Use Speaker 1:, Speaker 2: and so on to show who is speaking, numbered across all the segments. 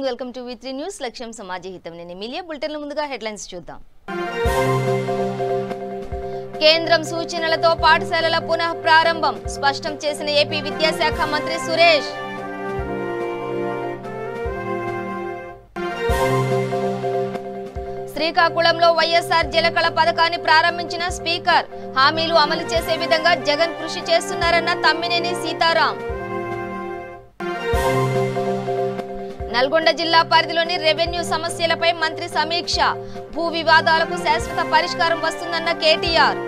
Speaker 1: Morning welcome to V3 news లక్ష్యం సమాజహితం నేను Emilia బులెటిన్ల ముందుగా హెడ్లైన్స్ చూద్దాం కేంద్రం సూచనలతో పాఠశాలల పునః ప్రారంభం స్పష్టం చేసిన ఏపీ విద్యాశాఖ మంత్రి సురేష్ శ్రీకాకుళంలో వైఎస్ఆర్ జలకళ పథకాన్ని ప్రారంభించిన స్పీకర్ హామీలు అమలు చేసే విధంగా జగన్ కృషి చేస్తున్నారన్న తమ్మినేని సీతారాం నల్గొండ జిల్లా పరిధిలోని రెవెన్యూ సమస్యలపై మంత్రి సమీక్ష భూ వివాదాలకు శాశ్వత పరిష్కారం వస్తుందన్న కేటీఆర్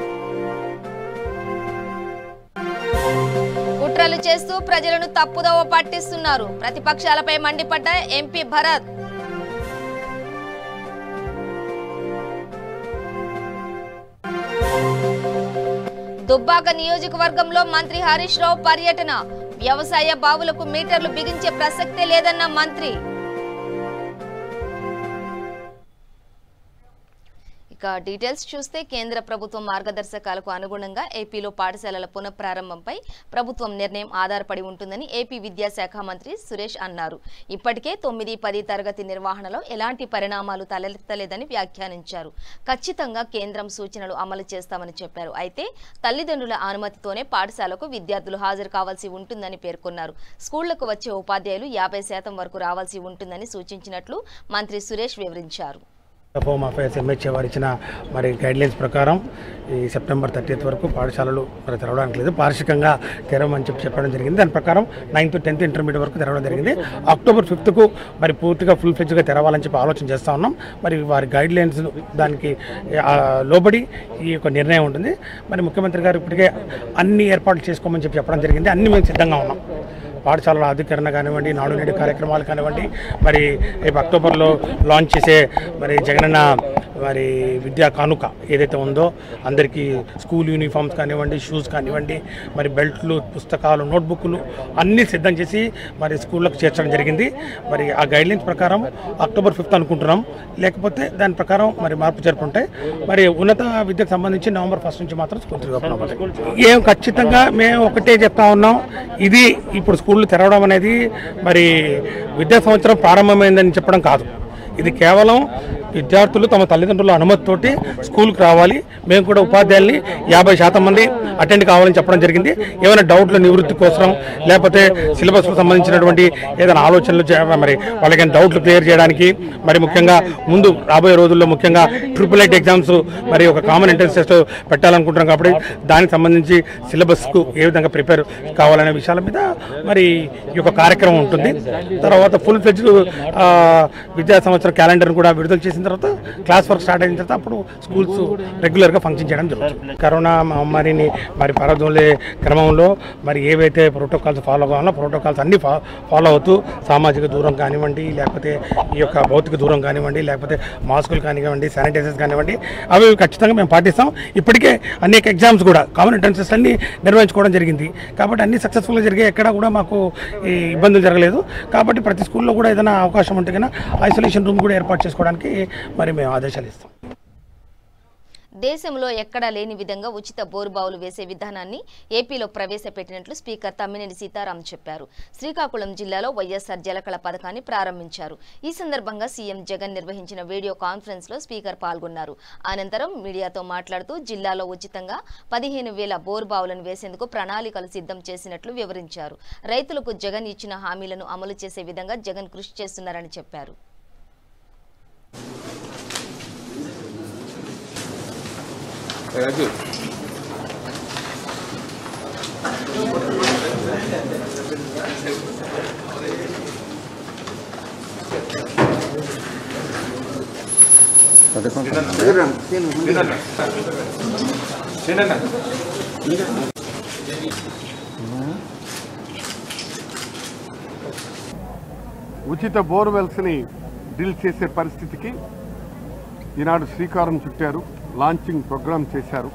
Speaker 1: కుట్రలు చేస్తూ ప్రజలను తప్పుదోవ పట్టిస్తున్నారు ప్రతిపక్షాలపై మండిపడ్డ ఎంపీ భరత్ దుబ్బాక నియోజకవర్గంలో మంత్రి హరీష్ రావు పర్యటన వ్యవసాయ బావులకు మీటర్లు బిగించే ప్రసక్తే లేదన్న మంత్రి ఇక డీటెయిల్స్ చూస్తే కేంద్ర ప్రభుత్వం మార్గదర్శకాలకు అనుగుణంగా ఏపీలో పాఠశాలల పునఃప్రారంభంపై ప్రభుత్వం నిర్ణయం ఆధారపడి ఉంటుందని ఏపీ విద్యాశాఖ మంత్రి సురేష్ అన్నారు. ఇప్పటికే 9-10 తరగతి నిర్వహణలో ఎలాంటి పరిణామాలు తలెత్తలేదని వ్యాఖ్యానించారు. ఖచ్చితంగా కేంద్రం సూచనలు అమలు చేస్తామని చెప్పారు. అయితే తల్లిదండ్రుల అనుమతితోనే పాఠశాలకు విద్యార్థులు హాజరు కావాల్సి ఉంటుందని పేర్కొన్నారు. స్కూళ్లకు వచ్చే ఉపాధ్యాయులు 50% వరకు రావాల్సి ఉంటుందని సూచించినట్లు మంత్రి సురేష్ వివరించారు.
Speaker 2: హోమ్ అఫైర్స్ ఎంహెచ్ఏ వారు ఇచ్చిన గైడ్లైన్స్ ప్రకారం ఈ సెప్టెంబర్ 30 వరకు పాఠశాలలు తెరవడానికి లేదు, పార్షికంగా తెరవమని చెప్పడం జరిగింది. దాని ప్రకారం 9th 10th ఇంటర్మీడియట్ వరకు తెరవడం జరిగింది. అక్టోబర్ 5కు పూర్తిగా ఫుల్ ఫ్లెడ్జ్గా తెరవాలని చెప్పి ఆలోచన చేస్తూ ఉన్నాం. వారి గైడ్లైన్స్ దానికి లోబడి ఈ యొక్క నిర్ణయం ఉంటుంది. ముఖ్యమంత్రి గారు ఇప్పటికే అన్ని ఏర్పాట్లు చేసుకోమని చెప్పడం జరిగింది. అన్ని మేము సిద్ధంగా ఉన్నాం. పాఠశాలల అధికరణ కానివ్వండి, నాడు నేడు కార్యక్రమాలు కానివ్వండి, రేపు అక్టోబర్లో లాంచ్ చేసే జగనన్న విద్యా కానుక ఏదైతే ఉందో అందరికీ స్కూల్ యూనిఫామ్స్ కానివ్వండి, షూస్ కానివ్వండి, బెల్ట్లు, పుస్తకాలు, నోట్బుక్లు అన్నీ సిద్ధం చేసి స్కూళ్ళకు చేర్చడం జరిగింది. ఆ గైడ్లైన్స్ ప్రకారం అక్టోబర్ 5 అనుకుంటున్నాం. లేకపోతే దాని ప్రకారం మార్పు జరుపుంటాయి. ఉన్నత విద్యకు సంబంధించి నవంబర్ 1 నుంచి మాత్రం స్కూల్ తిరగడం. ఖచ్చితంగా మేము ఒకటే చెప్తా ఉన్నాం, ఇది ఇప్పుడు స్కూళ్ళు తెరవడం అనేది విద్యా సంవత్సరం ప్రారంభమైందని చెప్పడం కాదు. ఇది కేవలం విద్యార్థులు తమ తల్లిదండ్రుల అనుమతితోటి స్కూల్కి రావాలి. మేము కూడా ఉపాధ్యాయుల్ని 50% మంది అటెండ్ కావాలని చెప్పడం జరిగింది. ఏమైనా డౌట్ల నివృత్తి కోసం లేకపోతే సిలబస్కు సంబంధించినటువంటి ఏదైనా ఆలోచనలు వాళ్ళకి డౌట్లు క్లియర్ చేయడానికి ముఖ్యంగా ముందు రాబోయే రోజుల్లో ముఖ్యంగా IIIT ఎగ్జామ్స్ ఒక కామన్ ఎంట్రన్స్ టెస్ట్ పెట్టాలనుకుంటున్నాం. కాబట్టి దానికి సంబంధించి సిలబస్కు ఏ విధంగా ప్రిపేర్ కావాలనే విషయాల మీద ఈ యొక్క కార్యక్రమం ఉంటుంది. తర్వాత ఫుల్ ఫ్లెడ్జ్డ్ విద్యా సంవత్సరం క్యాలెండర్ కూడా విడుదల చేసిన తర్వాత క్లాస్ వర్క్ స్టార్ట్ అయిన తర్వాత అప్పుడు స్కూల్స్ రెగ్యులర్గా ఫంక్షన్ చేయడం జరుగుతుంది. కరోనా మహమ్మారిని పారదోలే క్రమంలో ఏవైతే ప్రోటోకాల్స్ ఫాలో కావాలో ప్రోటోకాల్స్ అన్నీ ఫాలో అవుతూ సామాజిక దూరం కానివ్వండి, లేకపోతే ఈ యొక్క భౌతిక దూరం కానివ్వండి, లేకపోతే మాస్కులు కానివ్వండి, శానిటైజర్స్ కానివ్వండి, అవి ఖచ్చితంగా మేము పాటిస్తాం. ఇప్పటికే అనేక ఎగ్జామ్స్ కూడా కామన్ ఎంట్రన్స్ టెస్ట్ అన్ని నిర్వహించుకోవడం జరిగింది. కాబట్టి అన్ని సక్సెస్ఫుల్గా జరిగే ఎక్కడా కూడా మాకు ఇబ్బందులు జరగలేదు. కాబట్టి ప్రతి స్కూల్లో కూడా ఏదైనా అవకాశం ఉంటే కన్నా ఐసోలేషన్ రూమ్ కూడా ఏర్పాటు చేసుకోవడానికి మేము ఆదేశాలు ఇస్తాం.
Speaker 1: దేశంలో ఎక్కడా లేని విధంగా ఉచిత బోరుబావులు వేసే విధానాన్ని ఏపీలో ప్రవేశపెట్టినట్లు స్పీకర్ తమ్మినేని సీతారాం చెప్పారు. శ్రీకాకుళం జిల్లాలో వైఎస్ఆర్ జలకళ పథకాన్ని ప్రారంభించారు. ఈ సందర్భంగా సీఎం జగన్ నిర్వహించిన వీడియో కాన్ఫరెన్స్ లో స్పీకర్ పాల్గొన్నారు. అనంతరం మీడియాతో మాట్లాడుతూ జిల్లాలో ఉచితంగా 15,000 బోరుబావులను వేసేందుకు ప్రణాళికలు సిద్ధం చేసినట్లు వివరించారు. రైతులకు జగన్ ఇచ్చిన హామీలను అమలు చేసే విధంగా జగన్ కృషి చేస్తున్నారని చెప్పారు.
Speaker 3: ఉచిత బోర్వెల్స్ని డ్రిల్ చేసే పరిస్థితికి ఈనాడు శ్రీకారం చుట్టారు. లాంచింగ్ ప్రోగ్రాం చేశారు.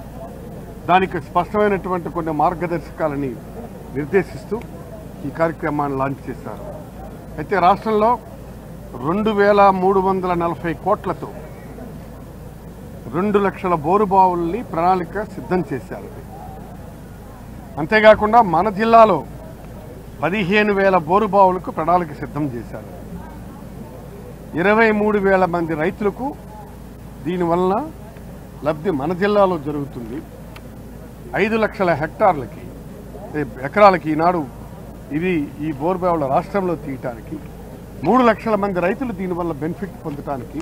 Speaker 3: దానికి స్పష్టమైనటువంటి కొన్ని మార్గదర్శకాలని నిర్దేశిస్తూ ఈ కార్యక్రమాన్ని లాంచ్ చేశారు. అయితే రాష్ట్రంలో 2,340 కోట్లతో 2 లక్షల బోరుబావుల్ని ప్రణాళిక సిద్ధం చేశారు. అంతేకాకుండా మన జిల్లాలో 15,000 బోరుబావులకు ప్రణాళిక సిద్ధం చేశారు. 23,000 మంది రైతులకు దీనివల్ల లబ్ధి మన జిల్లాలో జరుగుతుంది. 5 లక్షల హెక్టార్లకి ఎకరాలకి ఈనాడు ఇది ఈ బోర్బావుల రాష్ట్రంలో తీయటానికి 3 లక్షల మంది రైతులు దీనివల్ల బెనిఫిట్ పొందటానికి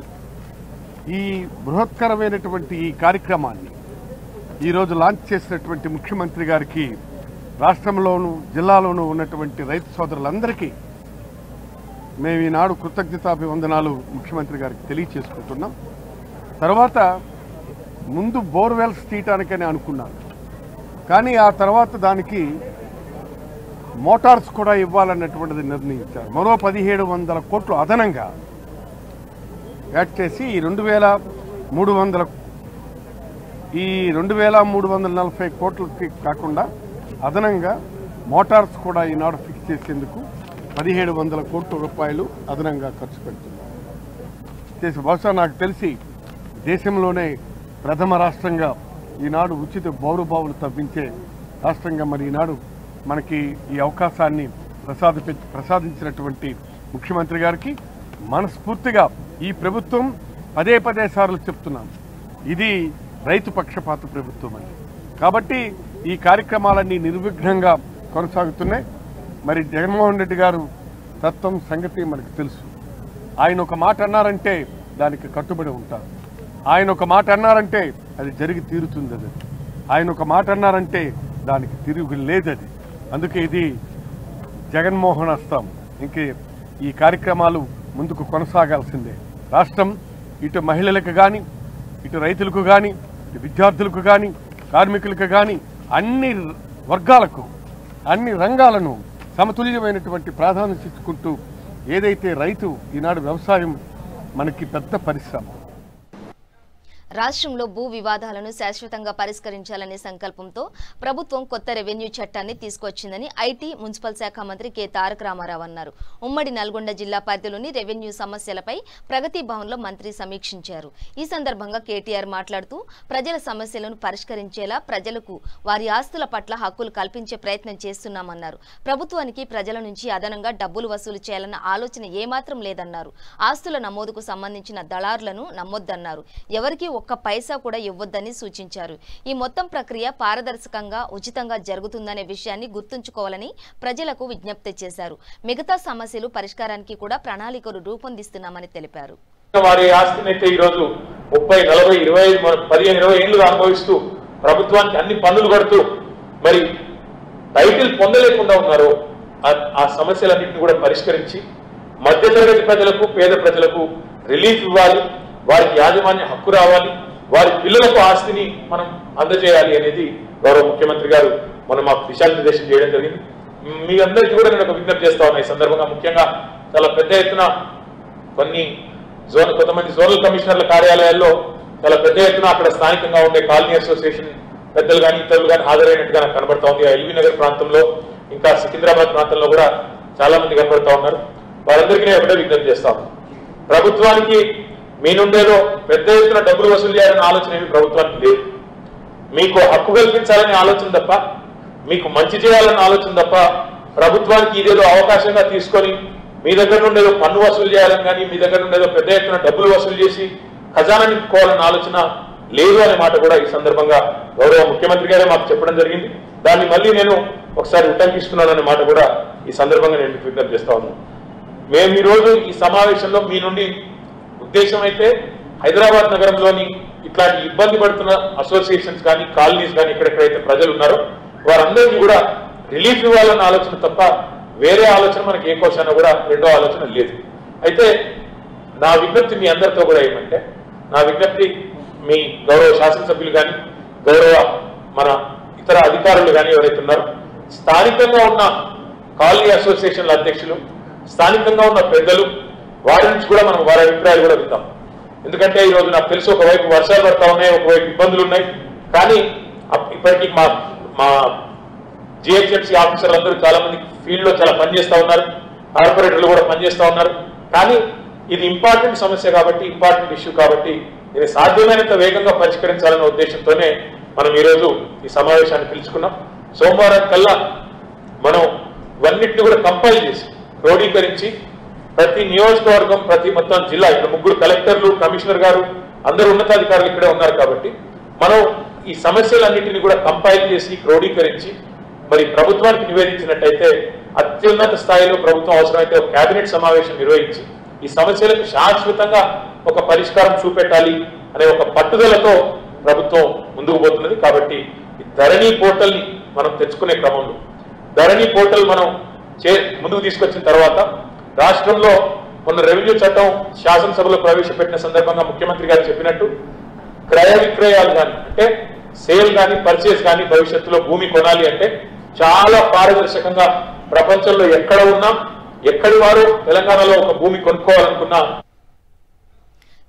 Speaker 3: ఈ బృహత్కరమైనటువంటి ఈ కార్యక్రమాన్ని ఈరోజు లాంచ్ చేసినటువంటి ముఖ్యమంత్రి గారికి రాష్ట్రంలోనూ జిల్లాలోనూ ఉన్నటువంటి రైతు సోదరులందరికీ మేము ఈనాడు కృతజ్ఞతాభివందనాలు ముఖ్యమంత్రి గారికి తెలియచేసుకుంటున్నాం. తర్వాత ముందు బోర్వెల్స్ తీయటానికని అనుకున్నాను, కానీ ఆ తర్వాత దానికి మోటార్స్ కూడా ఇవ్వాలన్నటువంటిది నిర్ణయించారు. మరో 1,700 కోట్లు అదనంగా యాడ్ చేసి ఈ 2,340 కోట్లకి కాకుండా అదనంగా మోటార్స్ కూడా ఈనాడు ఫిక్స్ చేసేందుకు 1,700 కోట్ల రూపాయలు అదనంగా ఖర్చు పెడుతున్నారు. బహుశా నాకు తెలిసి దేశంలోనే ప్రథమ రాష్ట్రంగా ఈనాడు ఉచిత బోరుబావులు తవ్వించే రాష్ట్రంగా మరి ఈనాడు మనకి ఈ అవకాశాన్ని ప్రసాదించినటువంటి ముఖ్యమంత్రి గారికి మనస్ఫూర్తిగా ఈ ప్రభుత్వం పదే సార్లు చెప్తున్నాం, ఇది రైతు పక్షపాత ప్రభుత్వం అని. కాబట్టి ఈ కార్యక్రమాలన్నీ నిర్విఘ్నంగా కొనసాగుతున్నాయి. మరి జగన్మోహన్ రెడ్డి గారు తత్వం సంగతి మనకు తెలుసు. ఆయన ఒక మాట అన్నారంటే దానికి కట్టుబడి ఉంటారు. ఆయన ఒక మాట అన్నారంటే అది జరిగి తీరుతుంది. అది ఆయన ఒక మాట అన్నారంటే దానికి తిరుగు లేదది. అందుకే ఇది జగన్మోహన్ హస్తం. ఇంకే ఈ కార్యక్రమాలు ముందుకు కొనసాగాల్సిందే. రాష్ట్రం ఇటు మహిళలకు కానీ, ఇటు రైతులకు కానీ, ఇటు విద్యార్థులకు కానీ, కార్మికులకు కానీ అన్ని వర్గాలకు అన్ని రంగాలను సమతుల్యమైనటువంటి ప్రాధాన్యత ఇచ్చుకుంటూ ఏదైతే రైతు ఈనాడు వ్యవసాయం మనకి పెద్ద పరిశ్రమ.
Speaker 1: రాష్ట్రంలో భూ వివాదాలను శాశ్వతంగా పరిష్కరించాలనే సంకల్పంతో ప్రభుత్వం కొత్త రెవెన్యూ చట్టాన్ని తీసుకొచ్చిందని ఐటీ మున్సిపల్ శాఖ మంత్రి కె తారక రామారావు అన్నారు. ఉమ్మడి నల్గొండ జిల్లా పరిధిలోని రెవెన్యూ సమస్యలపై ప్రగతి భవన్లో మంత్రి సమీక్షించారు. ఈ సందర్భంగా కేటీఆర్ మాట్లాడుతూ ప్రజల సమస్యలను పరిష్కరించేలా ప్రజలకు వారి ఆస్తుల పట్ల హక్కులు కల్పించే ప్రయత్నం చేస్తున్నామన్నారు. ప్రభుత్వానికి ప్రజల నుంచి అదనంగా డబ్బులు వసూలు చేయాలన్న ఆలోచన ఏమాత్రం లేదన్నారు. ఆస్తుల నమోదుకు సంబంధించిన దళారులను నమ్మొద్దన్నారు. ఎవరికి ఒక్క పైసా కూడా ఇవ్వొద్దని సూచించారు. ఈ మొత్తం ప్రక్రియ పారదర్శకంగా ఉచితంగా జరుగుతుందనే విషయాన్ని గుర్తుంచుకోవాలని ప్రజలకు విజ్ఞప్తి చేశారు. మిగతా సమస్యలు పరిష్కారానికి కూడా ప్రణాళికలు రూపొందిస్తున్నామని తెలిపారు.
Speaker 4: వారి ఆస్తినైతే ఈరోజు 30, 40, 25, 15, 20 ఏళ్లుగా అనుభవిస్తూ ప్రభుత్వానికి అన్ని పన్నులు కడుతూ మరి టైటిల్ పొందలేకుండా ఉన్నారు. ఆ సమస్యలన్నింటినీ కూడా పరిష్కరించి మధ్యతరగతి ప్రజలకు, పేద ప్రజలకు రిలీఫ్ ఇవ్వాలి, వారికి యాజమాన్య హక్కు రావాలి, వారి పిల్లలకు ఆస్తిని మనం అందజేయాలి అనేది గౌరవ ముఖ్యమంత్రి గారు మనం మాకు దిశానిర్దేశం చేయడం జరిగింది. మీ అందరికీ కూడా నేను ఒక విజ్ఞప్తి చేస్తా ఉన్నా. ఈ సందర్భంగా ముఖ్యంగా చాలా పెద్ద ఎత్తున కొంతమంది జోనల్ కమిషనర్ల కార్యాలయాల్లో చాలా పెద్ద ఎత్తున అక్కడ స్థానికంగా ఉండే కాలనీ అసోసియేషన్ పెద్దలు కానీ ఇతరులు కానీ హాజరైనట్టుగా నాకు కనబడతా ఉంది. ఎల్బీ నగర్ ప్రాంతంలో ఇంకా సికింద్రాబాద్ ప్రాంతంలో కూడా చాలా మంది కనబడతా ఉన్నారు. వారందరికీ నేను ఒకటే విజ్ఞప్తి చేస్తాను, ప్రభుత్వానికి మీ నుండేదో పెద్ద ఎత్తున డబ్బులు వసూలు చేయాలనే ఆలోచన ఏమి ప్రభుత్వానికి లేదు. మీకు హక్కు కల్పించాలనే ఆలోచన తప్ప, మీకు మంచి చేయాలన్న ఆలోచన తప్ప ప్రభుత్వానికి ఇదేదో అవకాశంగా తీసుకొని మీ దగ్గర నుండి ఏదో పన్ను వసూలు చేయాలని కానీ, మీ దగ్గర నుండి ఏదో పెద్ద ఎత్తున డబ్బులు వసూలు చేసి ఖజానా నింపుకోవాలన్న ఆలోచన లేదు అనే మాట కూడా ఈ సందర్భంగా గౌరవ ముఖ్యమంత్రి గారే మాకు చెప్పడం జరిగింది. దాన్ని మళ్ళీ నేను ఒకసారి ఉటంకిస్తున్నాను అనే మాట కూడా ఈ సందర్భంగా నేను విజ్ఞప్తి చేస్తా ఉన్నాను. మేము ఈరోజు ఈ సమావేశంలో మీ నుండి ఉద్దేశం అయితే హైదరాబాద్ నగరంలోని ఇట్లాంటి ఇబ్బంది పడుతున్న అసోసియేషన్స్ కానీ, కాలనీస్ కానీ ఎక్కడెక్కడైతే ప్రజలు ఉన్నారో వారందరికీ కూడా రిలీఫ్ ఇవ్వాలన్న ఆలోచన తప్ప వేరే ఆలోచన మనకి ఏ కోశాన కూడా రెండో ఆలోచన లేదు. అయితే నా విజ్ఞప్తి మీ అందరితో కూడా ఏమంటే, నా విజ్ఞప్తి మీ గౌరవ శాసనసభ్యులు కానీ, గౌరవ మన ఇతర అధికారులు కానీ ఎవరైతే ఉన్నారో, స్థానికంగా ఉన్న కాలనీ అసోసియేషన్ల అధ్యక్షులు, స్థానికంగా ఉన్న పెద్దలు, వారి నుంచి కూడా మనం వారి అభిప్రాయాలు కూడా విందాం. ఎందుకంటే ఈరోజు నాకు తెలుసు ఒకవైపు వర్షాలు పడతా ఉన్నాయి, ఒకవైపు ఇబ్బందులు ఉన్నాయి. కానీ ఇప్పటికీ మా జిహెచ్ఎంసీ ఆఫీసర్లు అందరూ చాలా మంది ఫీల్డ్ లో చాలా పనిచేస్తా ఉన్నారు, కార్పొరేటర్లు కూడా పనిచేస్తా ఉన్నారు. కానీ ఇది ఇంపార్టెంట్ సమస్య కాబట్టి, ఇంపార్టెంట్ ఇష్యూ కాబట్టి ఇది సాధ్యమైనంత వేగంగా పరిష్కరించాలనే ఉద్దేశంతోనే మనం ఈరోజు ఈ సమావేశాన్ని పిలుచుకున్నాం. సోమవారం కల్లా మనం ఇవన్నిటిని కూడా కంపైల్ చేసి క్రోడీకరించి ప్రతి నియోజకవర్గం, ప్రతి మొత్తం జిల్లా, ఇక్కడ 3 కలెక్టర్లు, కమిషనర్ గారు, అందరూ ఉన్నతాధికారులు ఇక్కడే ఉన్నారు కాబట్టి మనం ఈ సమస్యలన్నింటినీ కూడా కంపైల్ చేసి క్రోడీకరించి మరి ప్రభుత్వానికి నివేదించినట్టయితే అత్యున్నత స్థాయిలో ప్రభుత్వం అవసరమైతే ఒక కేబినెట్ సమావేశం నిర్వహించి ఈ సమస్యలకు శాశ్వతంగా ఒక పరిష్కారం చూపెట్టాలి అనే ఒక పట్టుదలతో ప్రభుత్వం ముందుకు పోతున్నది. కాబట్టి ఈ ధరణి పోర్టల్ని మనం తెచ్చుకునే క్రమంలో ధరణి పోర్టల్ మనం ముందుకు తీసుకొచ్చిన తర్వాత రాష్ట్రంలో మొన్న రెవెన్యూ చట్టం శాసనసభలో ప్రవేశపెట్టిన సందర్భంగా ముఖ్యమంత్రి గారు చెప్పినట్టు క్రయ విక్రయాలు కానీ, అంటే సేల్ కానీ, పర్చేస్ కానీ భవిష్యత్తులో భూమి కొనాలి అంటే చాలా పారదర్శకంగా ప్రపంచంలో ఎక్కడ ఉన్నా, ఎక్కడి వారు తెలంగాణలో ఒక భూమి కొనుక్కోవాలనుకున్నా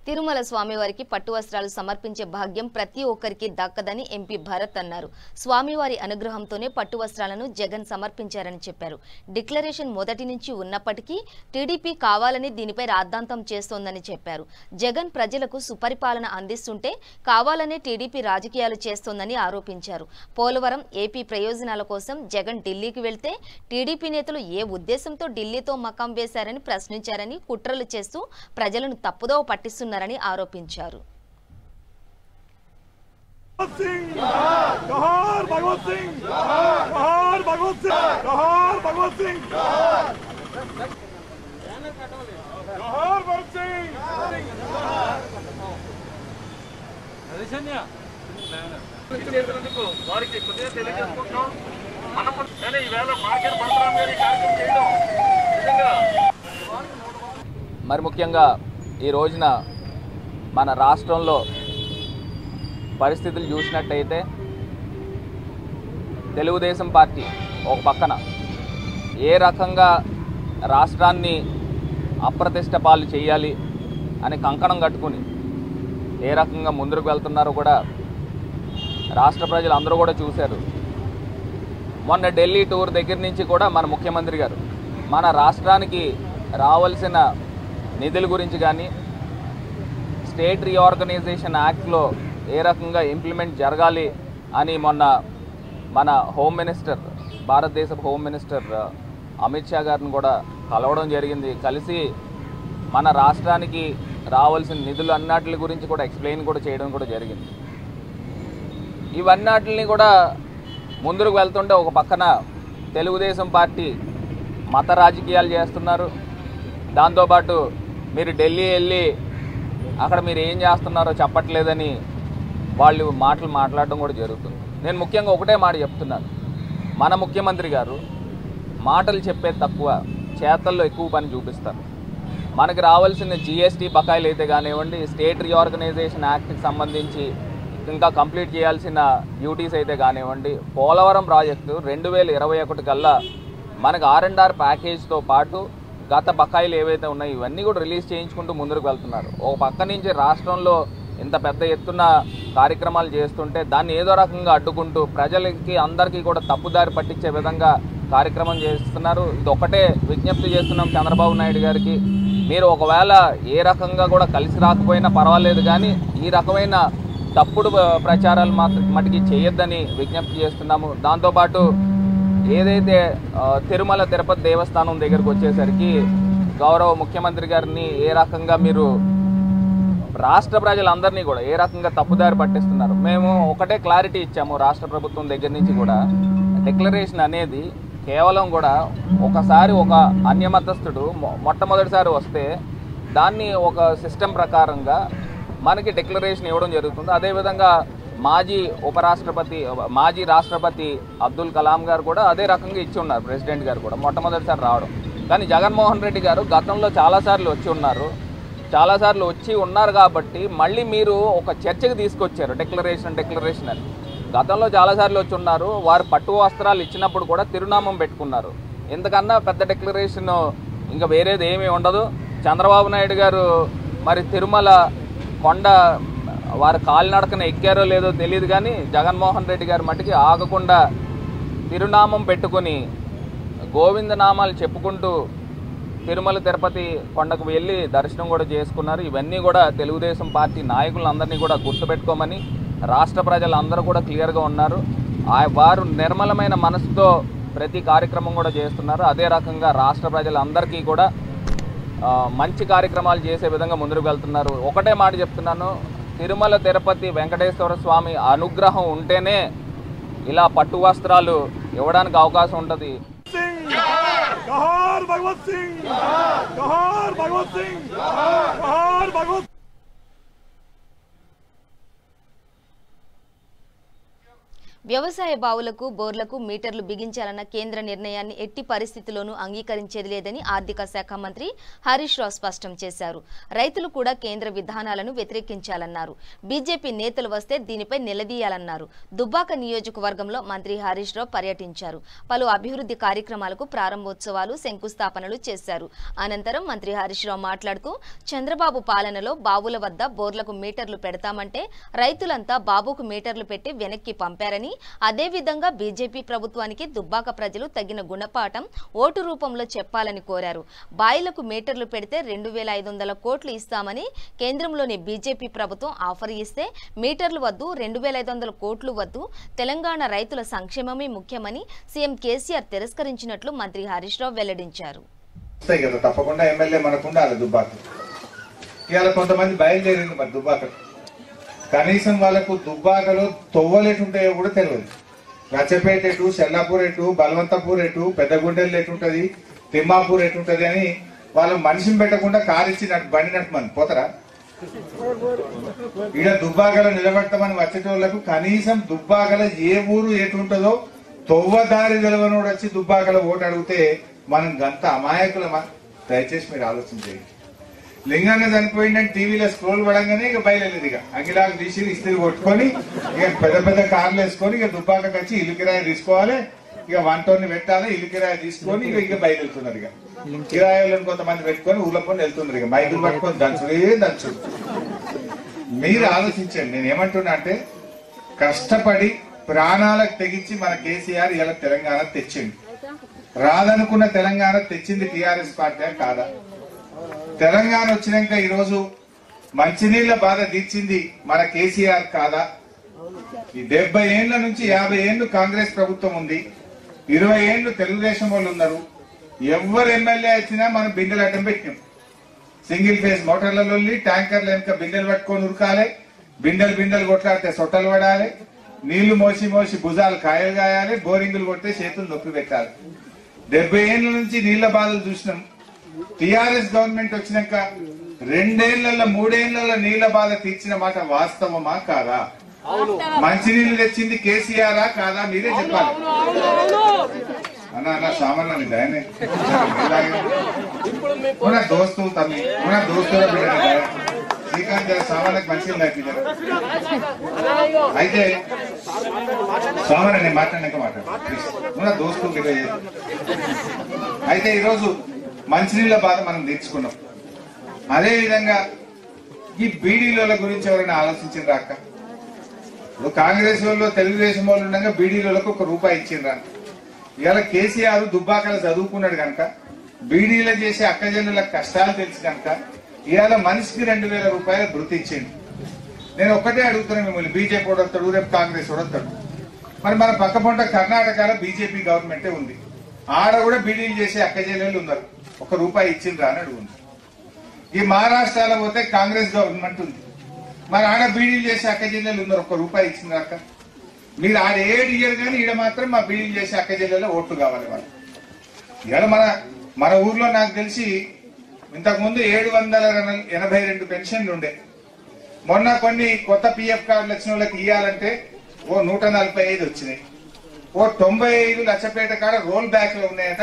Speaker 1: తిరుమల స్వామివారికి పట్టు వస్త్రాలు సమర్పించే భాగ్యం ప్రతి ఒక్కరికి దక్కదని ఎంపీ భరత్ అన్నారు. స్వామివారి అనుగ్రహంతోనే పట్టు వస్త్రాలను జగన్ సమర్పించారని చెప్పారు. డిక్లరేషన్ మొదటి నుంచి ఉన్నప్పటికీ టీడీపీ కావాలని దీనిపై రాద్ధాంతం చేస్తోందని చెప్పారు. జగన్ ప్రజలకు సుపరిపాలన అందిస్తుంటే కావాలనే టీడీపీ రాజకీయాలు చేస్తోందని ఆరోపించారు. పోలవరం ఏపీ ప్రయోజనాల కోసం జగన్ ఢిల్లీకి వెళ్తే టీడీపీ నేతలు ఏ ఉద్దేశంతో ఢిల్లీతో మకాం వేశారని ప్రశ్నించారని కుట్రలు చేస్తూ ప్రజలను తప్పుదోవ పట్టిస్తున్నారు ఆరోపించారు.
Speaker 5: మరి ముఖ్యంగా ఈ రోజున మన రాష్ట్రంలో పరిస్థితులు చూసినట్టయితే తెలుగుదేశం పార్టీ ఒక పక్కన ఏ రకంగా రాష్ట్రాన్ని అప్రతిష్ట పాలు చేయాలి అని కంకణం కట్టుకుని ఏ రకంగా ముందుకు వెళ్తున్నారో కూడా రాష్ట్ర ప్రజలు అందరూ కూడా చూశారు. మొన్న ఢిల్లీ టూర్ దగ్గర నుంచి కూడా మన ముఖ్యమంత్రి గారు మన రాష్ట్రానికి రావాల్సిన నిధుల గురించి కానీ, స్టేట్ రీఆర్గనైజేషన్ యాక్ట్లో ఏ రకంగా ఇంప్లిమెంట్ జరగాలి అని మొన్న మన హోమ్ మినిస్టర్, భారతదేశపు హోమ్ మినిస్టర్ అమిత్ షా గారిని కూడా కలవడం జరిగింది. కలిసి మన రాష్ట్రానికి రావాల్సిన నిధులు అన్నిటి గురించి కూడా ఎక్స్ప్లెయిన్ కూడా చేయడం కూడా జరిగింది. ఇవన్నిటిని కూడా ముందుకు వెళ్తుంటే ఒక పక్కన తెలుగుదేశం పార్టీ మత రాజకీయాలు చేస్తున్నారు. దాంతోపాటు మీరు ఢిల్లీ వెళ్ళి అక్కడ మీరు ఏం చేస్తున్నారో చెప్పట్లేదని వాళ్ళు మాట్లాడడం కూడా జరుగుతుంది. నేను ముఖ్యంగా ఒకటే మాట చెప్తున్నాను, మన ముఖ్యమంత్రి గారు మాటలు చెప్పేది తక్కువ, చేతల్లో ఎక్కువ పని చూపిస్తారు. మనకు రావాల్సిన జిఎస్టీ బకాయిలు అయితే కానివ్వండి, స్టేట్ రీఆర్గనైజేషన్ యాక్ట్కి సంబంధించి ఇంకా కంప్లీట్ చేయాల్సిన డ్యూటీస్ అయితే కానివ్వండి, పోలవరం ప్రాజెక్టు 2021 కల్లా మనకు R&R ప్యాకేజ్తో పాటు గత బకాయిలు ఏవైతే ఉన్నాయో ఇవన్నీ కూడా రిలీజ్ చేయించుకుంటూ ముందుకు వెళ్తున్నారు. ఒక పక్క నుంచి రాష్ట్రంలో ఇంత పెద్ద ఎత్తున కార్యక్రమాలు చేస్తుంటే దాన్ని ఏదో రకంగా అడ్డుకుంటూ ప్రజలకి అందరికీ కూడా తప్పుదారి పట్టించే విధంగా కార్యక్రమం చేస్తున్నారు. ఇది ఒకటే విజ్ఞప్తి చేస్తున్నాం చంద్రబాబు నాయుడు గారికి, మీరు ఒకవేళ ఏ రకంగా కూడా కలిసి రాకపోయినా పర్వాలేదు కానీ ఈ రకమైన తప్పుడు ప్రచారాలు మటుకి చేయొద్దని విజ్ఞప్తి చేస్తున్నాము. దాంతోపాటు ఏదైతే తిరుమల తిరుపతి దేవస్థానం దగ్గరకు వచ్చేసరికి గౌరవ ముఖ్యమంత్రి గారిని ఏ రకంగా మీరు రాష్ట్ర ప్రజలందరినీ కూడా ఏ రకంగా తప్పుదారి పట్టిస్తున్నారు. మేము ఒకటే క్లారిటీ ఇచ్చాము రాష్ట్ర ప్రభుత్వం దగ్గర నుంచి కూడా, డిక్లరేషన్ అనేది కేవలం కూడా ఒకసారి ఒక అన్యమతస్థుడు మొట్టమొదటిసారి వస్తే దాన్ని ఒక సిస్టమ్ ప్రకారంగా మనకి డిక్లరేషన్ ఇవ్వడం జరుగుతుంది. అదేవిధంగా మాజీ రాష్ట్రపతి అబ్దుల్ కలాం గారు కూడా అదే రకంగా ఇచ్చి ఉన్నారు, ప్రెసిడెంట్ గారు కూడా మొట్టమొదటిసారి రావడం. కానీ జగన్మోహన్ రెడ్డి గారు గతంలో చాలాసార్లు వచ్చి ఉన్నారు కాబట్టి మళ్ళీ మీరు ఒక చర్చకు తీసుకొచ్చారు డిక్లరేషన్ అని. గతంలో చాలాసార్లు వచ్చి ఉన్నారు, వారు పట్టు వస్త్రాలు ఇచ్చినప్పుడు కూడా తిరునామం పెట్టుకున్నారు. ఎందుకన్నా పెద్ద డిక్లరేషన్ ఇంకా వేరేది ఏమీ ఉండదు. చంద్రబాబు నాయుడు గారు మరి తిరుమల కొండ వారు కాలినడకన ఎక్కారో లేదో తెలియదు కానీ జగన్మోహన్ రెడ్డి గారి మటుకి ఆగకుండా తిరునామం పెట్టుకొని గోవిందనామాలు చెప్పుకుంటూ తిరుమల తిరుపతి కొండకు వెళ్ళి దర్శనం కూడా చేసుకున్నారు. ఇవన్నీ కూడా తెలుగుదేశం పార్టీ నాయకులందరినీ కూడా గుర్తుపెట్టుకోమని రాష్ట్ర ప్రజలందరూ కూడా క్లియర్గా ఉన్నారు. వారు నిర్మలమైన మనసుతో ప్రతి కార్యక్రమం కూడా చేస్తున్నారు. అదే రకంగా రాష్ట్ర ప్రజలందరికీ కూడా మంచి కార్యక్రమాలు చేసే విధంగా ముందుకు వెళ్తున్నారు. ఒకటే మాట చెప్తున్నాను, తిరుమల తిరుపతి వెంకటేశ్వర స్వామి అనుగ్రహం ఉంటేనే ఇలా పట్టు వస్త్రాలు ఇవ్వడానికి అవకాశం ఉంటుంది.
Speaker 1: వ్యవసాయ బావులకు బోర్లకు మీటర్లు బిగించాలన్న కేంద్ర నిర్ణయాన్ని ఎట్టి పరిస్థితుల్లోనూ అంగీకరించేది లేదని ఆర్థిక శాఖ మంత్రి హరీష్ రావు స్పష్టం చేశారు. రైతులు కూడా కేంద్ర విధానాలను వ్యతిరేకించాలన్నారు. బీజేపీ నేతలు వస్తే దీనిపై నిలదీయాలన్నారు. దుబ్బాక నియోజకవర్గంలో మంత్రి హరీష్ రావు పర్యటించారు. పలు అభివృద్ధి కార్యక్రమాలకు ప్రారంభోత్సవాలు, శంకుస్థాపనలు చేశారు. అనంతరం మంత్రి హరీష్ రావు మాట్లాడుతూ చంద్రబాబు పాలనలో బావుల వద్ద బోర్లకు మీటర్లు పెడతామంటే రైతులంతా బాబుకు మీటర్లు పెట్టి వెనక్కి పంపారని, అదేవిధంగా బీజేపీ ప్రభుత్వానికి దుబ్బాక ప్రజలు తగిన గుణపాఠం ఓటు రూపంలో చెప్పాలని కోరారు. బాయిలకు మీటర్లు పెడితే 2,500 కోట్లు ఇస్తామని కేంద్రంలోని బీజేపీ ప్రభుత్వం ఆఫర్ ఇస్తే మీటర్లు వద్దు, 2,500 కోట్లు వద్దు, తెలంగాణ రైతుల సంక్షేమమే ముఖ్యమని సీఎం కేసీఆర్ తిరస్కరించినట్లు మంత్రి హరీష్ రావు వెల్లడించారు.
Speaker 6: తప్పకుండా ఎమ్మెల్యే మనకుండా దుబ్బాక ఇవాళ కొంతమంది బయలుదేరింది మరి దుబ్బాక, కనీసం వాళ్ళకు దుబ్బాకలో తొవ్వలేటుంటాయో కూడా తెలియదు. రచ్చపేట ఎటు, షెల్లాపూర్ ఎటు, బలవంతపూర్ ఎటు, పెద్దగుండెలు ఎటుంటది, తిమ్మాపూర్ ఎటుంటది అని వాళ్ళు మనిషిని పెట్టకుండా కారు ఇచ్చి బండి నట్టుమని పోతారా? ఈడ దుబ్బాకలో నిలబెడతామని వచ్చేటోళ్లకు కనీసం దుబ్బాకలో ఏ ఊరు ఎటుంటదో తొవ్వదారి తెలవనోడు వచ్చి దుబ్బాకలో ఓటు అడిగితే మనం గంత అమాయకులమా? దయచేసి మీరు ఆలోచించేయండి. లింగన్న చనిపోయిందని టీవీలో స్క్రోల్ పడంగానే ఇక బయలుదేరింది. ఇక అంగిలాగా తీసి ఇస్త్రీ కొట్టుకొని ఇక పెద్ద పెద్ద కార్లు వేసుకొని ఇక దుబ్బాకకి వచ్చి ఇల్లు కిరాయి తీసుకోవాలి, ఇక 1 టన్ను పెట్టాలి, ఇల్లు కిరాయి తీసుకొని ఇక బయలుదేరుతున్నారు. ఇక కిరాయిలను కొంతమంది పెట్టుకొని ఊళ్ళకొని వెళ్తున్నారు. ఇక మైకులు పట్టుకొని దంచుడు. మీరు ఆలోచించండి. నేను ఏమంటున్నా అంటే, కష్టపడి ప్రాణాలకు తెగించి మన కేసీఆర్ ఇలా తెలంగాణ తెచ్చింది. రాదనుకున్న తెలంగాణ తెచ్చింది టీఆర్ఎస్ పార్టీ కాదా? తెలంగాణ వచ్చినాక ఈరోజు మంచినీళ్ల బాధ తీర్చింది మన కేసీఆర్ కాదా? ఈ 70 ఏళ్ల నుంచి 50 ఏళ్లు కాంగ్రెస్ ప్రభుత్వం ఉంది, 20 ఏళ్లు తెలుగుదేశం వాళ్ళు ఉన్నారు. ఎవరు ఎమ్మెల్యే వచ్చినా మనం బిందెలు అడ్డం పెట్టినాం. సింగిల్ ఫేజ్ మోటార్లలో ట్యాంకర్ల వెనుక బిందెలు పట్టుకొని ఉరకాలి, బిందెలు కొట్లాడితే సొట్టలు పడాలి, నీళ్లు మోసి భుజాలు కాయలు కాయాలి, బోరింగులు కొడితే చేతులు నొప్పి పెట్టాలి. 70 ఏళ్ల నుంచి నీళ్ల బాధలు చూసినాం. టిఆర్ఎస్ గవర్నమెంట్ వచ్చినాక 2 ఏళ్లలో 3 ఏళ్లలో నీళ్ల బాధ తీర్చిన మాట వాస్తవమా కాదా? మంచినీళ్లు తెచ్చింది కేసీఆరా కాదా? మీరే చెప్పాలి. అన్న సామాన్లు దాయనే దోస్తు తమ్మి దోస్తు శ్రీకాంత్ సామాన్లకు మంచిగా లేకపోయారు. అయితే సామాన్ నేను మాట్లాడినాక దోస్తు అయితే ఈరోజు మంచినీళ్ళ బాధ మనం తీర్చుకున్నాం. అదే విధంగా ఈ బీడీల గురించి ఎవరైనా ఆలోచించిండ్రా అక్క? ఇప్పుడు కాంగ్రెస్ వాళ్ళు తెలుగుదేశం వాళ్ళు ఉండగా బీడీలకు ₹1 ఇచ్చిండ్రా. ఇవాళ కేసీఆర్ దుబ్బాకలు చదువుకున్నాడు కనుక, బీడీలో చేసే అక్కజల్లుల కష్టాలు తెలిసి కనుక ఇవాళ మనిషికి ₹2,000 భృతి ఇచ్చిండు. నేను ఒక్కటే అడుగుతున్నా మిమ్మల్ని, బీజేపీ వాడు వస్తాడు, రేపు కాంగ్రెస్ వాడు వస్తాడు. మరి మన పక్క పొంట కర్ణాటకలో బీజేపీ గవర్నమెంటే ఉంది, ఆడ కూడా బీడీలు చేసే అక్కజల్లు ఉన్నారు. ₹1 ఇచ్చిండ్రా అని అడుగుంది. ఈ మహారాష్ట్రలో పోతే కాంగ్రెస్ గవర్నమెంట్ ఉంది, మరి ఆడ బీడీలు చేసే అక్కజల్లు ఉన్నారు. ₹1 ఇచ్చిండ్రా అక్క? మీరు ఆడ ఏడు ఇయర్ కానీ ఈడ మాత్రం మా బీడీలు చేసే అక్కజల్లలో ఓట్లు కావాలి వాళ్ళు. ఇవాళ మన ఊర్లో నాకు తెలిసి ఇంతకుముందు 782 పెన్షన్లు ఉండే. మొన్న కొన్ని కొత్త పిఎఫ్ కార్డులు వచ్చిన వాళ్ళకి ఇవ్వాలంటే 145 వచ్చినాయి. 95 లక్షపేట కాడ రోల్ బ్యాక్ లో ఉన్నాయట.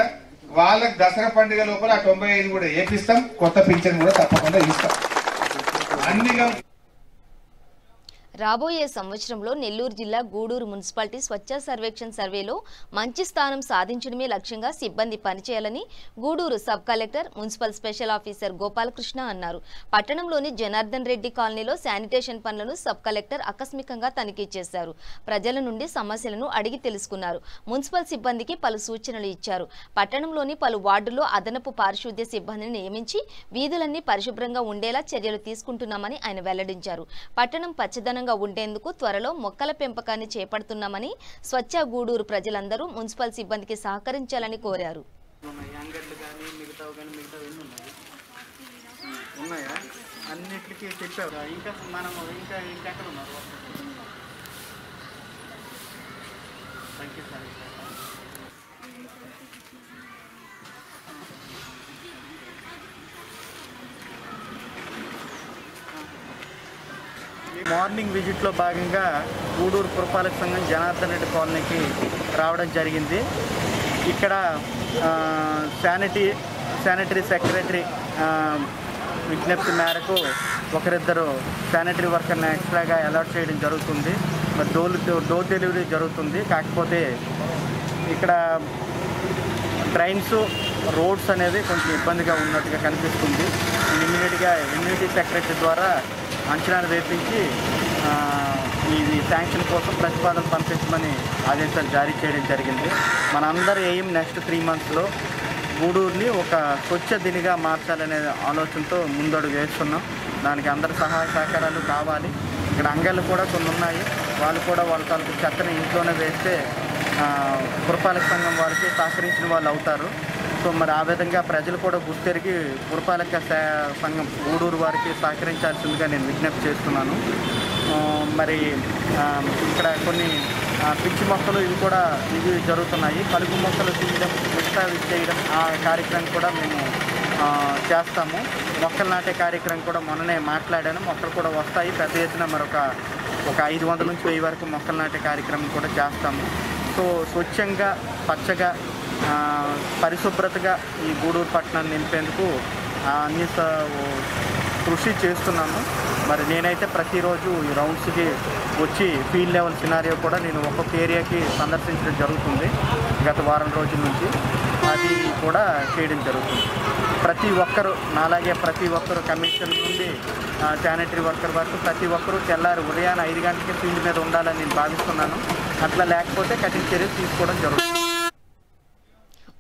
Speaker 6: వాళ్ళకి దసరా పండుగ లోపల 95 కూడా ఏపిస్తాం, కొత్త పింఛన్ కూడా తప్పకుండా ఇస్తాం. అన్నిగా
Speaker 1: రాబోయే సంవత్సరంలో నెల్లూరు జిల్లా గూడూరు మున్సిపాలిటీ స్వచ్ఛ సర్వేక్షణ సర్వేలో మంచి స్థానం సాధించడమే లక్ష్యంగా సిబ్బంది పనిచేయాలని Gudur sub collector municipal special officer Gopalakrishna అన్నారు. పట్టణంలోని జనార్దన్ రెడ్డి కాలనీలో శానిటేషన్ పనులను సబ్ కలెక్టర్ ఆకస్మికంగా తనిఖీ చేశారు. ప్రజల నుండి సమస్యలను అడిగి తెలుసుకున్నారు. మున్సిపల్ సిబ్బందికి పలు సూచనలు ఇచ్చారు. పట్టణంలోని పలు వార్డుల్లో అదనపు పారిశుద్ధ్య సిబ్బందిని నియమించి వీధులన్నీ పరిశుభ్రంగా ఉండేలా చర్యలు తీసుకుంటున్నామని ఆయన వెల్లడించారు. పట్టణం పచ్చదనంగా ఉండేందుకు త్వరలో మొక్కల పెంపకాన్ని చేపడుతున్నామని స్వచ్ఛ గూడూరు ప్రజలందరూ మున్సిపల్ సిబ్బందికి సహకరించాలని కోరారు.
Speaker 7: ఉన్నాయా? అన్నిటికీ చెప్పారు. ఇంకా మనము ఇంకెక్కడ ఉన్నారు? Thank you sir. మార్నింగ్ విజిట్లో భాగంగా గూడూరు పురపాలక సంఘం జనార్దన్ రెడ్డి కాలనీకి రావడం జరిగింది. ఇక్కడ శానిటరీ సెక్రటరీ విజ్ఞప్తి మేరకు ఒకరిద్దరు శానిటరీ వర్కర్ని ఎక్స్ట్రాగా అలాట్ చేయడం జరుగుతుంది. మరి డోర్ డెలివరీ జరుగుతుంది. కాకపోతే ఇక్కడ డ్రైన్స్ రోడ్స్ అనేది కొంచెం ఇబ్బందిగా ఉన్నట్టుగా కనిపిస్తుంది. ఇమ్మీడియట్గా ఇమ్యూనిటీ సెక్రటరీ ద్వారా అంచనాలు వేపించి ఇది శాంక్షన్ కోసం ప్రతిపాదన పంపించమని ఆదేశాలు జారీ చేయడం జరిగింది. మనందరి ఎయిమ్ నెక్స్ట్ 3 monthsలో గూడూరుని ఒక స్వచ్ఛ దినిగా మార్చాలనే ఆలోచనతో ముందడుగు వేస్తున్నాం. దానికి అందరి సహాయ సహకారాలు కావాలి. ఇక్కడ అంగళ్ళు కూడా కొన్ని ఉన్నాయి. వాళ్ళు కూడా వాళ్ళ తాలూకు చెత్తని ఇంట్లోనే వేస్తే పురపాలక సంఘం వారికి సహకరించిన వాళ్ళు అవుతారు. సో మరి ఆ విధంగా ప్రజలు కూడా గుర్తెరిగి పురపాలక సంఘం గూడూరు వారికి సహకరించాల్సిందిగా నేను విజ్ఞప్తి చేస్తున్నాను. మరి ఇక్కడ కొన్ని పిచ్చి మొక్కలు ఇవి జరుగుతున్నాయి. కలుపు మొక్కలు తీయడం, మిగతా చేయడం ఆ కార్యక్రమం కూడా మేము చేస్తాము. మొక్కలు నాటే కార్యక్రమం కూడా మొన్ననే మాట్లాడాను. మొక్కలు కూడా వస్తాయి పెద్ద ఎత్తున. మరొక 500 నుంచి 1000 వరకు మొక్కలు నాటే కార్యక్రమం కూడా చేస్తాము. సో స్వచ్ఛంగా పచ్చగా పరిశుభ్రతగా ఈ గూడూరు పట్టణాన్ని నింపేందుకు అన్ని కృషి చేస్తున్నాము. మరి నేనైతే ప్రతిరోజు ఈ రౌండ్స్కి వచ్చి ఫీల్డ్ లెవెల్ సినారియో కూడా నేను ఒక్కొక్క ఏరియాకి సందర్శించడం జరుగుతుంది. గత వారం రోజుల నుంచి అది కూడా చేయడం జరుగుతుంది. ప్రతి ఒక్కరూ నాలాగే ప్రతి ఒక్కరు కమిషన్ నుండి శానిటరీ వర్కర్ వరకు ప్రతి ఒక్కరూ తెల్లారి ఉదయాన్నే 5 గంటలకి ఫీల్డ్ మీద ఉండాలని నేను భావిస్తున్నాను. అట్లా లేకపోతే కఠిన చర్యలు తీసుకోవడం జరుగుతుంది.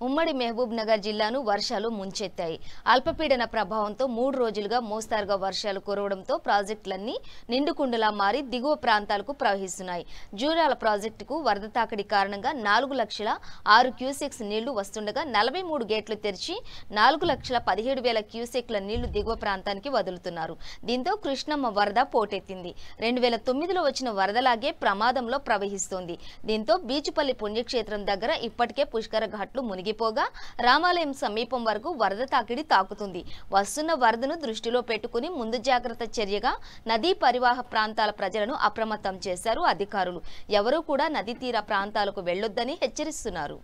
Speaker 1: ఉమ్మడి మహబూబ్ నగర్ జిల్లాను వర్షాలు ముంచెత్తాయి. అల్పపీడన ప్రభావంతో 3 రోజులుగా మోస్తారుగా వర్షాలు కురవడంతో ప్రాజెక్టులన్నీ నిండుకుండలా మారి దిగువ ప్రాంతాలకు ప్రవహిస్తున్నాయి. జూరాల ప్రాజెక్టుకు వరద తాకిడి కారణంగా 4,06,000 క్యూసెక్స్ నీళ్లు వస్తుండగా 43 గేట్లు తెరిచి 4,17,000 క్యూసెక్ల నీళ్లు దిగువ ప్రాంతానికి వదులుతున్నారు. దీంతో కృష్ణమ్మ వరద పోటెత్తింది. 2009లో వచ్చిన వరదలాగే ప్రమాదంలో ప్రవహిస్తోంది. దీంతో బీచుపల్లి పుణ్యక్షేత్రం దగ్గర ఇప్పటికే పుష్కర ఘాట్లు మునిగిపోగా రామాలయం సమీపం వరకు వరద తాకిడి తాకుతుంది. వస్తున్న వరదను దృష్టిలో పెట్టుకుని ముందు జాగ్రత్త చర్యగా నదీ పరివాహ ప్రాంతాల ప్రజలను అప్రమత్తం చేశారు అధికారులు. ఎవరూ కూడా నదీ తీర ప్రాంతాలకు వెళ్లొద్దని హెచ్చరిస్తున్నారు.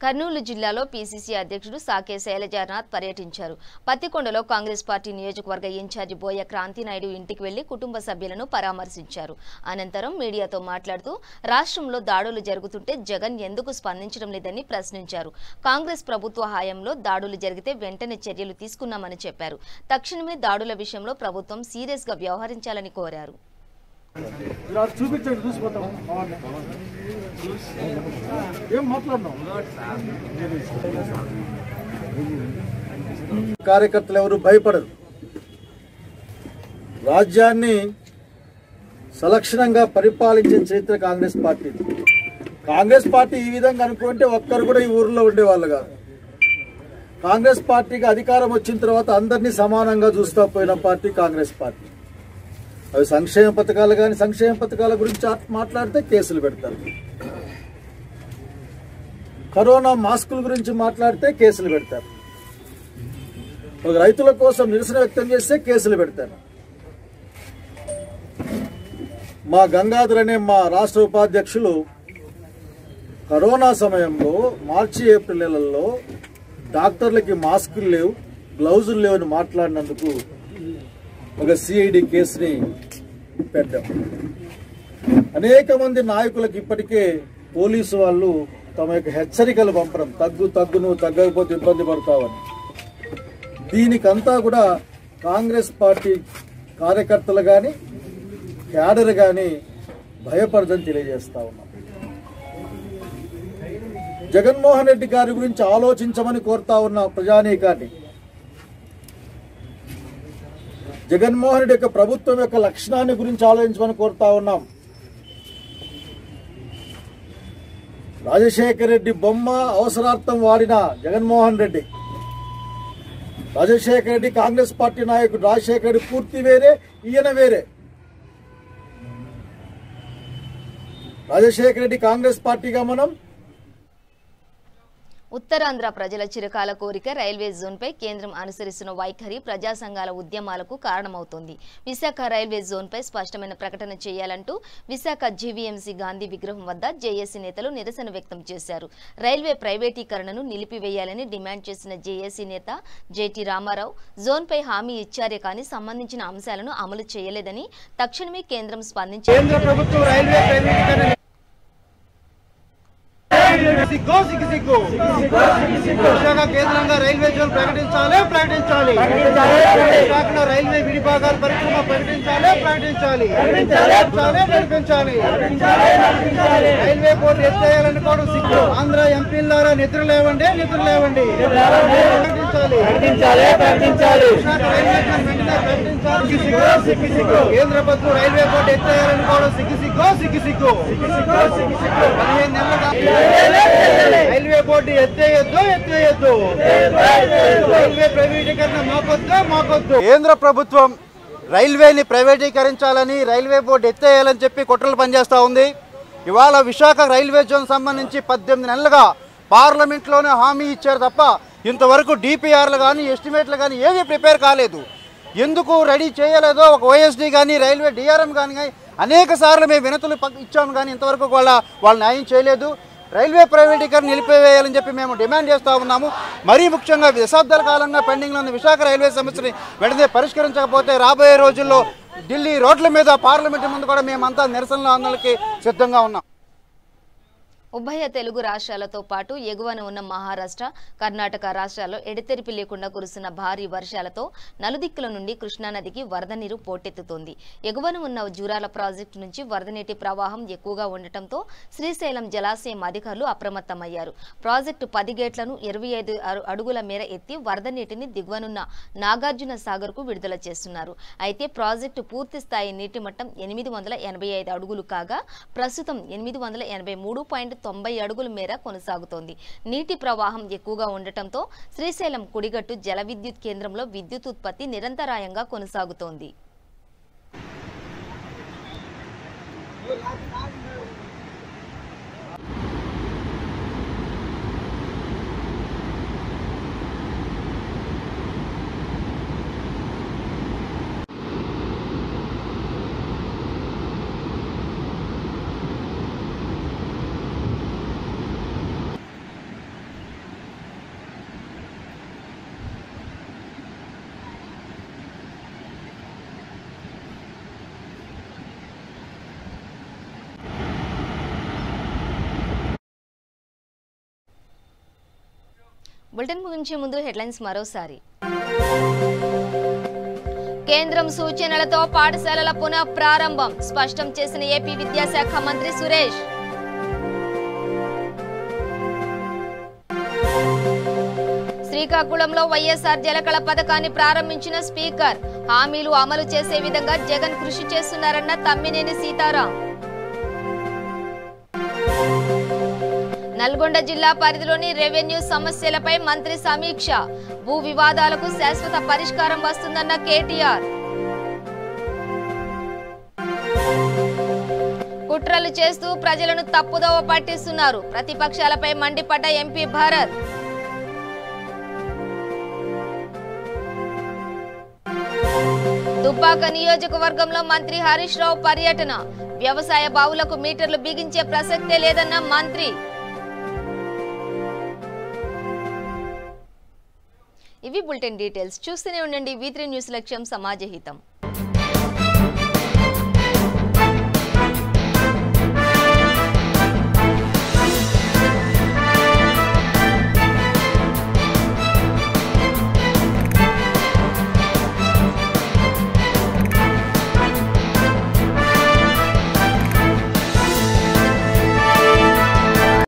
Speaker 1: కర్నూలు జిల్లాలో పీసీసీ అధ్యక్షుడు సాకే శైలజానాథ్ పర్యటించారు. పత్తికొండలో కాంగ్రెస్ పార్టీ నియోజకవర్గ ఇన్ఛార్జి బోయ క్రాంతినాయుడు ఇంటికి వెళ్లి కుటుంబ సభ్యులను పరామర్శించారు. అనంతరం మీడియాతో మాట్లాడుతూ రాష్ట్రంలో దాడులు జరుగుతుంటే జగన్ ఎందుకు స్పందించడం లేదని ప్రశ్నించారు. కాంగ్రెస్ ప్రభుత్వ హయాంలో దాడులు జరిగితే వెంటనే చర్యలు తీసుకున్నామని చెప్పారు. తక్షణమే దాడుల విషయంలో ప్రభుత్వం సీరియస్ గా వ్యవహరించాలని కోరారు.
Speaker 8: కార్యకర్తలు ఎవరు భయపడరు. రాజ్యాన్ని సలక్షణంగా పరిపాలించిన చరిత్ర కాంగ్రెస్ పార్టీ. కాంగ్రెస్ పార్టీ ఈ విధంగా అనుకుంటే ఒక్కరు కూడా ఈ ఊర్లో ఉండేవాళ్ళు కాదు. కాంగ్రెస్ పార్టీకి అధికారం వచ్చిన తర్వాత అందరినీ సమానంగా చూస్తూ పోయిన పార్టీ కాంగ్రెస్ పార్టీ. అవి సంక్షేమ పథకాలు కానీ సంక్షేమ పథకాల గురించి మాట్లాడితే కేసులు పెడతారు. కరోనా మాస్కుల గురించి మాట్లాడితే కేసులు పెడతారు, ఒక రైతుల కోసం నిరసన వ్యక్తం చేస్తే కేసులు పెడతారు. మా గంగాధర్ అనే మా రాష్ట్ర ఉపాధ్యక్షులు కరోనా సమయంలో మార్చి ఏప్రిల్ నెలల్లో డాక్టర్లకి మాస్కులు లేవు, గ్లౌజులు లేవని మాట్లాడినందుకు ఒక సిఐడి కేసుని పెట్టాం. అనేక మంది నాయకులకు ఇప్పటికే పోలీసు వాళ్ళు తమ యొక్క హెచ్చరికలు పంపడం, తగ్గు నువ్వు తగ్గకపోతే ఇబ్బంది పడతావని. దీనికంతా కూడా కాంగ్రెస్ పార్టీ కార్యకర్తలు కానీ క్యాడర్ కానీ భయపడదని తెలియజేస్తా ఉన్నాం. జగన్మోహన్ రెడ్డి గారి గురించి ఆలోచించమని కోరుతా ఉన్న ప్రజానీకాన్ని, జగన్మోహన్ రెడ్డి యొక్క ప్రభుత్వం యొక్క లక్షణాన్ని గురించి ఆలోచించమని కోరుతా ఉన్నాం. రాజశేఖర రెడ్డి బొమ్మ అవసరార్థం వాడిన జగన్మోహన్ రెడ్డి, రాజశేఖర రెడ్డి కాంగ్రెస్ పార్టీ నాయకుడు, రాజశేఖర రెడ్డి పూర్తి వేరే, ఈయన వేరే. రాజశేఖర రెడ్డి కాంగ్రెస్ పార్టీగా మనం,
Speaker 1: ఉత్తరాంధ్ర ప్రజల చిరకాల కోరిక రైల్వే జోన్పై కేంద్రం అనుసరిస్తున్న వైఖరి ప్రజా సంఘాల ఉద్యమాలకు కారణమవుతోంది. విశాఖ రైల్వే జోన్పై స్పష్టమైన ప్రకటన చేయాలంటూ విశాఖ జీవీఎంసీ గాంధీ విగ్రహం వద్ద జేఏసీ నేతలు నిరసన వ్యక్తం చేశారు. రైల్వే ప్రైవేటీకరణను నిలిపివేయాలని డిమాండ్ చేసిన జేఏసీ నేత జేటీ రామారావు జోన్పై హామీ ఇచ్చారే కానీ సంబంధించిన అంశాలను అమలు చేయలేదని, తక్షణమే కేంద్రం స్పందించి
Speaker 7: విశాఖ కేంద్రంగా రైల్వే జోన్ ప్రకటించాలి. విశాఖలో రైల్వే విడిభాగాల పరిశ్రమ ప్రకటించాలి. రైల్వే బోర్డు ఎత్తేయాలనుకోవడం సిగ్గు. ఆంధ్ర ఎంపీలారా నిద్ర లేవండి. ప్రకటించాలి. విశాఖ రైల్వే జోన్ వెంటనే ప్రకటించాలి. కేంద్ర ప్రభుత్వం రైల్వే బోర్డు ఎత్తేయాలనుకోవడం సిగ్గు. 15 నెలలుగా రైల్వే బోర్డు ఎత్తేయొద్దు. రైల్వే ప్రైవేటీకరణ మాకొద్దు. కేంద్ర ప్రభుత్వం రైల్వేని ప్రైవేటీకరించాలని, రైల్వే బోర్డు ఎత్తేయాలని చెప్పి కుట్రలు పనిచేస్తూ ఉంది. ఇవాళ విశాఖ రైల్వే జోన్ సంబంధించి 18 నెలలుగా పార్లమెంట్లోనే హామీ ఇచ్చారు తప్ప ఇంతవరకు డిపిఆర్లు కానీ ఎస్టిమేట్లు కానీ ఏమీ ప్రిపేర్ కాలేదు. ఎందుకు రెడీ చేయలేదో ఒక ఓఎస్డీ కానీ రైల్వే డిఆర్ఎం కానీ అనేక సార్లు మేము వినతులు ఇచ్చాము కానీ ఇంతవరకు వాళ్ళు న్యాయం చేయలేదు. రైల్వే ప్రైవేటీకరణ నిలిపివేయాలని చెప్పి మేము డిమాండ్ చేస్తూ ఉన్నాము. మరీ ముఖ్యంగా దశాబ్దాల కాలంగా పెండింగ్లో ఉన్న విశాఖ రైల్వే సమస్యని వెంటనే పరిష్కరించకపోతే రాబోయే రోజుల్లో ఢిల్లీ రోడ్ల మీద, పార్లమెంటు ముందు కూడా మేమంతా నిరసనల ఆందోళనకి సిద్ధంగా ఉన్నాం.
Speaker 1: ఉభయ తెలుగు రాష్ట్రాలతో పాటు ఎగువన ఉన్న మహారాష్ట్ర, కర్ణాటక రాష్ట్రాల్లో ఎడతెరిపి లేకుండా కురుస్తున్న భారీ వర్షాలతో నలుదిక్కుల నుండి కృష్ణానదికి వరద నీరు పోటెత్తుతోంది. ఎగువన ఉన్న జూరాల ప్రాజెక్టు నుంచి వరద నీటి ప్రవాహం ఎక్కువగా ఉండటంతో శ్రీశైలం జలాశయం అధికారులు అప్రమత్తమయ్యారు. ప్రాజెక్టు 10 గేట్లను 25 అడుగుల మేర ఎత్తి వరద నీటిని దిగువనున్న నాగార్జున సాగర్ కు విడుదల చేస్తున్నారు. అయితే ప్రాజెక్టు పూర్తి స్థాయి నీటి మట్టం 885 అడుగులు కాగా ప్రస్తుతం 883.90 అడుగుల మేర కొనసాగుతోంది. నీటి ప్రవాహం ఎక్కువగా ఉండటంతో శ్రీశైలం కుడిగట్టు జల విద్యుత్ కేంద్రంలో విద్యుత్ ఉత్పత్తి నిరంతరాయంగా కొనసాగుతోంది. బులెటిన్ ముగించే ముందు హెడ్లైన్స్ మరోసారి. కేంద్రం సూచనలతో పాఠశాలల పునః ప్రారంభం స్పష్టం చేసిన ఏపీ విద్యాశాఖ మంత్రి సురేష్. శ్రీకాకుళంలో వైఎస్ఆర్ జలకళ పథకాన్ని ప్రారంభించిన స్పీకర్. హామీలు అమలు చేసే విధంగా జగన్ కృషి చేస్తున్నారన్న తమ్మినేని సీతారాం. నల్గొండ జిల్లా పరిధిలోని రెవెన్యూ సమస్యలపై మంత్రి సమీక్ష. భూ వివాదాలకు శాశ్వత పరిష్కారం వస్తుందన్న కేటీఆర్. కుట్రలు చేస్తూ ప్రజలను తప్పుదోవ పట్టిస్తున్నారు. ప్రతిపక్షాలపై మండిపడ్డ ఎంపీ భరత్. దుబ్బాక నియోజకవర్గంలో మంత్రి హరీష్ రావు పర్యటన. వ్యవసాయ బావులకు మీటర్లు బిగించే ప్రసక్తే లేదన్న మంత్రి. ఇవి బులెటిన్ డీటెయిల్స్. చూస్తూనే ఉండండి V3 న్యూస్ లక్ష్యం సమాజహితం.